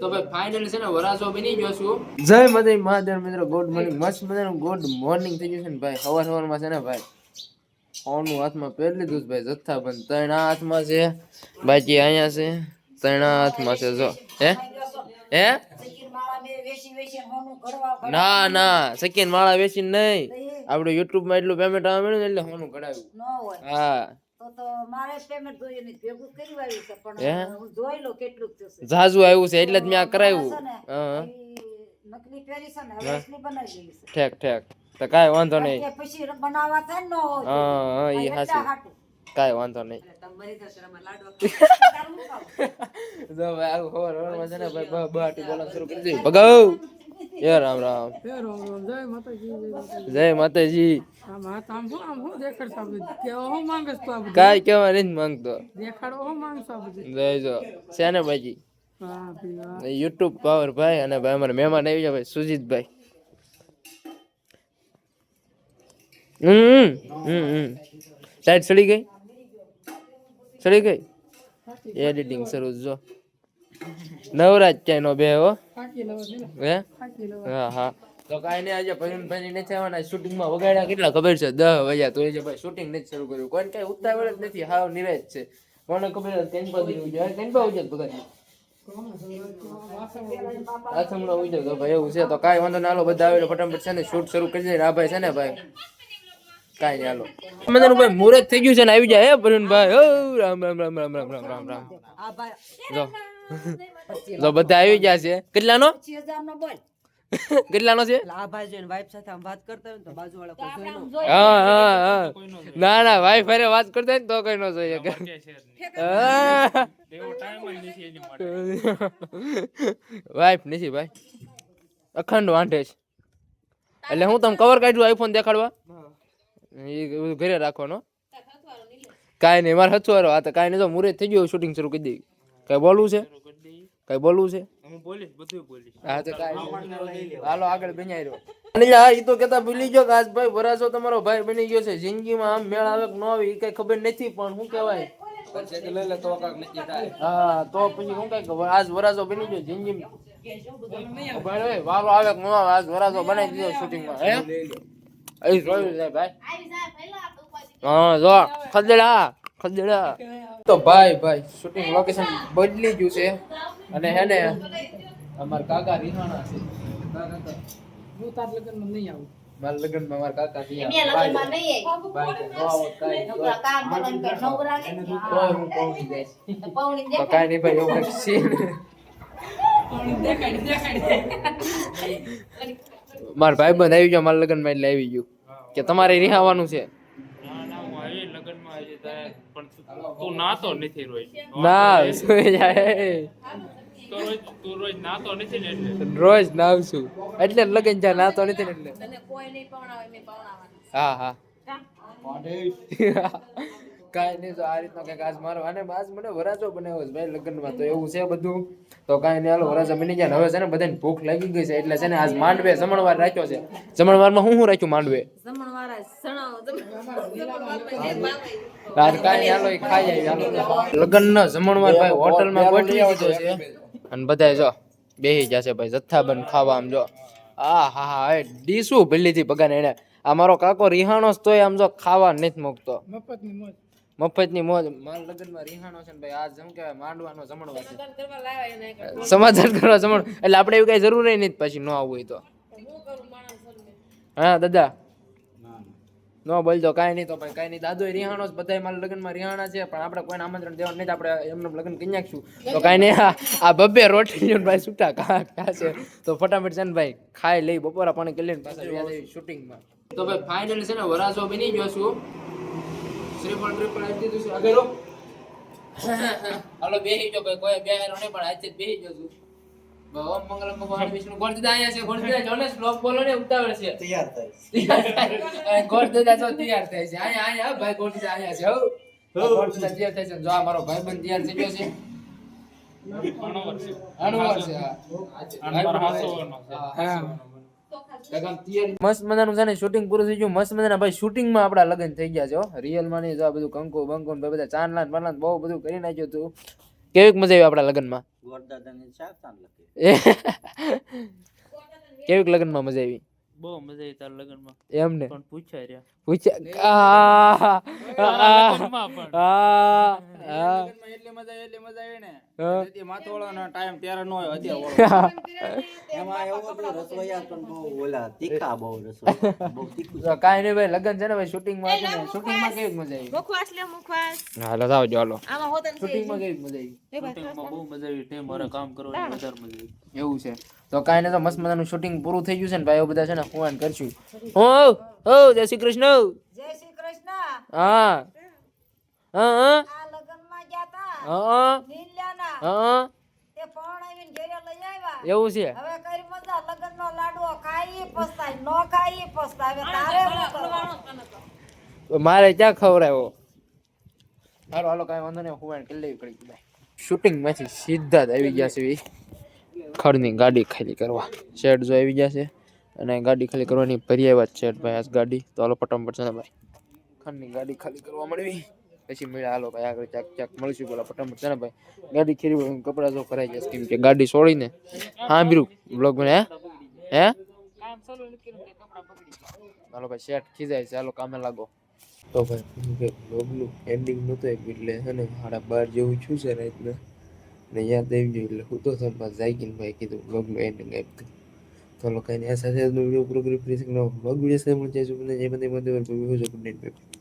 તો ભાઈ ફાઇનલી છે ને વરાસો બની ગયો છું. જય મદય મહાદેવ મિત્રો, ગુડ મોર્નિંગ. મસ્ત મજાનું ગુડ મોર્નિંગ થઈ ગયું છે ને ભાઈ. સવારમાં છે ને ભાઈ ફોનનું હાથમાં પહેરી લીધું છે ભાઈ. જથ્થાબંધ ત્રણ હાથમાં છે, બાકી અહીંયા છે, ત્રણ હાથમાં છે. જો હે ના ના સકીન માળા વેચી નહીં, આપણે યુટ્યુબ માં એટલું પેમેન્ટ આવે ને એટલે હોનું કઢાવ્યું. હા ઝાઝુ આવ્યું છે એટલે જ મેં આ કરાવ્યું. ઠેક ઠેક તો કાંઈ વાંધો નહીં. હા એ હાચું, કાંઈ વાંધો નહીં. જો ભાઈ આવું ખબર હોરમાં છે ને ભાઈ બહાટી બોલવાનું શરૂ કરી દીધું. ભગાવ એ રામ રામ, જય માતાજી. કાંઈ કેવા નથી માંગતો. જય જો છે ને ભાઈજી યુટ્યુબ પાવર ભાઈ. અને ભાઈ અમારે મહેમાન આવી જાય ભાઈ સુજીતભાઈ. ટાઈટ સડી ગઈ, સડી ગઈ. એડિટિંગ શરૂ જો નવરાજ ક્યાંય નો બે હો. હે હા હા તો કાંઈ નહીં. આજે ભાઈ નથી આવવાના. શૂટિંગમાં વગાડ્યા કેટલા ખબર છે? 10 વાગ્યા. તો એ જે ભાઈ શૂટિંગ નથી શરૂ કર્યું. કોઈને કઈ ઉતાવળ જ નથી, હાવ નિરાશ છે. કોને ખબર કેનપા દીધું જાય, કેનપા ઉજત બગાડી આથમણો ઉજત. તો ભાઈ એવું છે તો કાંઈ વાંધો ના. હાલો બધા આવેલો ફટાફટ છે ને શૂટ શરૂ કરી દે. આ ભાઈ છે ને ભાઈ કાંઈ નહીં. હાલો મજાનું ભાઈ મુહૂર્ત થઈ ગયું છે ને આવી જાય. હે પ્રવીણભાઈ, ઓ રામ રામ રામ રામ રામ રામ રામ રામ. જો બધા આવી ગયા છે. કેટલાનો? 26000 નો બોલ. કેટલાનો છે? હા હા હા ના ના વાઈફ હારે વાત કરતા હોય ને તો કઈ ન જોઈએ. વાઈફ નથી ભાઈ, અખંડ વાંઢે છે. એટલે હું તમે કવર કાઢ્યું આઈફોન દેખાડવા, એ ઘરે રાખવાનો. કાંઈ નહીં મારે હચવારો. આ તો કાંઈ નહીં. તો મુહૂર્ત થઈ ગયું, શૂટિંગ શરૂ કરી દેવી. કઈ બોલવું છે? કઈ બોલવું છે? હા તો કાંઈ હાલો આગળ બન્યા રહ્યો. હા એ તો કેતા ભૂલી ગયો કે આજ ભાઈ વરાસો તમારો ભાઈ બની ગયો છે. જિંદગીમાં આમ મેળ આવે કે ન આવે એ કઈ ખબર નથી, પણ શું કહેવાય હા તો પછી શું કઈ આજ વરાસો બની ગયો જિંદગી વાલો આવે કે ન આવે. આજ વરાસો બનાવી દીધો શૂટિંગમાં. હે જોયું છે ભાઈ. હા જો ખદેડા ખદેડા. તો ભાઈ શૂટિંગ લોકેશન બદલી ગયું છે. અને હે ને અમારા કાકા રીહાણા છે. હું તાર લગનમાં નહીં આવું. મારા લગનમાં મારા કાકા નહીં આવે. કાંઈ નહીં ભાઈ એવું મારા ભાઈ બંધ આવી ગયો મારા લગ્નમાં એટલે આવી ગયું કે તમારે રીહાવાનું છે. તું નાતો નથી રોજ. ના સુઈ જાય. રોજ નાતો નથી ને એટલે રોજ નાવ છું એટલે લગન જા નાતો નથી ને એટલે. હા હા કાંઈ નહીં. તો આ રીતનો કંઈક આજ મારો અને આજ મને વરાજો બનાવ્યો છે ભાઈ લગ્નમાં. તો એવું છે બધું. તો કાંઈ નહીં હાલો વરાજા બની ગયા. હવે છે ને બધાને ભૂખ લાગી ગઈ છે એટલે છે ને આજ માંડવે જમણવાર રાખ્યો છે. જમણવારમાં શું રાખ્યું માંડવે? કાંઈ હાલો એ ખાઈ આવી. હાલો લગ્નનો જમણવાર ભાઈ હોટલમાં ગોઠવી દીધો છે. અને બધા જો બેસી જશે ભાઈ જથ્થાબંધ ખાવા. આમ જો આ હા હા એ ડીશું ભીલીથી પગાને એને. આ મારો કાકો રિહાણો જ તોય આમ જો ખાવા નથી મૂકતો. મફતની મોજ. મારા લગ્નમાં રિહાણો છે ને ભાઈ આજ શું કહેવાય માંડવાનો જમણવાર છે. સમાધાન કરવા જમણ એટલે આપણે એવી કઈ જરૂર નહીં પછી ન આવવું હોય તો. હા દાદા ન બોલજો. કાંઈ નહીં. તો ભાઈ કાંઈ નહીં. દાદો રિહાણો જ બધા મારા લગ્નમાં રિહાણા છે. પણ આપણે કોઈને આમંત્રણ દેવાનું નહીં. આપણે એમને લગ્ન કરી નાખશું. તો કાંઈ નહીં. આ બબ્બે રોટલી ભાઈ છૂટા ખા છે. તો ફટાફટ છે ને ભાઈ ખાઈ લઈ બપોરા પાણી કરી લઈને પાછા શૂટિંગમાં. તો ભાઈ ફાઇનલી છે ને વરાસો બની ગયો છું. શ્રીફળ ટ્રીફળ આપી દીધું છે. આગળ હાલો બેસી ગયો ભાઈ. કોઈ બેહારો નહીં પણ આજે બેસી ગયો છું. ઓમ મંગલમ ભગવાન વિષ્ણુ. ગોળદાદા અહીંયા છે. ગોળદાદા જોને શ્લોક બોલો ને ઉતાવળ છે. તૈયાર થાય. ગોળદાદા જો તૈયાર થાય છે. અહીંયા ભાઈ ગોળદાદા અહીંયા છે. હો ગોળદાદા તૈયાર થાય છે. જો આ મારો ભાઈબંધ તૈયાર થઈ ગયો છે. અણવર છે. હા મસ્ત મજાનું છે ને શૂટિંગ પૂરું થઈ ગયું. મસ્ત મજાના ભાઈ શૂટિંગમાં આપડા લગ્ન થઈ ગયા છે. રિયલ માં નહીં. બધું કંકુ બંકુ બધા ચાંદલા બનલા બહુ બધું કરી નાખ્યું હતું. કેવીક મજા આવી આપણા લગ્નમાં ગોરદાદાની શાક લખી કેવીક લગ્નમાં મજા આવી બહુ મજા આવી તારા લગ્નમાં એમ ને પણ પૂછાય રહ્યા પૂછ્યા લગ્નમાં પણ એટલી મજા આવી ને માથોળાનો ટાઈમ ત્યારે નો હોય અત્યારે એમાં એવું હતું રસોઈયા પણ બહુ ઓલા તીખા બહુ રસોઈયા બહુ તીખું તો કાંઈ નહીં ભાઈ લગ્ન છે ને ભાઈ શૂટિંગમાં હતી ને શૂટિંગમાં કેવી મજા આવી મુખવાસ લે મુખવાસ હાલો આવજો હાલો આમાં હોતન છે શૂટિંગમાં કેવી મજા આવી શૂટિંગમાં બહુ મજા આવી ટીમ વાળા કામ કરવાની વધારે મજા આવી એવું છે તો કાંઈ નહીં તો મસ્ત મજાનું શૂટિંગ પૂરું થઈ ગયું છે ને ભાઈ એવું બધા છે ને ફોન કરશું ઓ જય શ્રી કૃષ્ણ જય શ્રી કૃષ્ણ હા હા હા આ લગનમાં ગયા તા હા નીલ્યાના હા તે પરણાવીને ઘરે લઈ આવ્યા એવું છે હવે કઈ મજા લગનનો લાડવો ખાઈ પસ્તાય નો ખાઈ પસ્તાય હવે તારે શું કરવાનું? મારે ક્યાં ખવડાવ્યો હાલો હાલો કાંઈ વાંધો નહીં હું કરી લેવી પડી ભાઈ શૂટિંગમાંથી સીધા જ આવી ગયા છે ઈ ખડની ગાડી ખાલી કરવા શેડ જો આવી ગયા છે અને ગાડી ખાલી કરવાની ભરી આવ્યા જ છે ભાઈ આજ ગાડી તો હાલો ફટાફટ છે ને ભાઈ ખડની ગાડી ખાલી કરવા મળવી પછી મળ્યા હાલો ભાઈ આગળ ચાક ચાક મળશું બોલા ફટાફટ છે ને ભાઈ ગાડી ખીરી કપડા જો ભરાઈ જશે કેમ કે ગાડી છોડીને હા બીરું બ્લોગ બને હે હાલો ભાઈ શેટ ખીજાય છે હાલો કામે લાગો તો ભાઈ બ્લોગનું એન્ડિંગ નહોતું એટલે છે ને 12:30 જેવું છું છે રાતના ને યાદ આવી ગયું એટલે હું તો સંપાસ જાગીને ભાઈ કીધું બ્લોગનું એન્ડિંગ આપી દઉં તો લોકોને આ સાથે વિડીયો પૂરો કરી ફરી શકનો બ્લોગ વિડીયો સાથે મળે છે ગુડ નાઇટ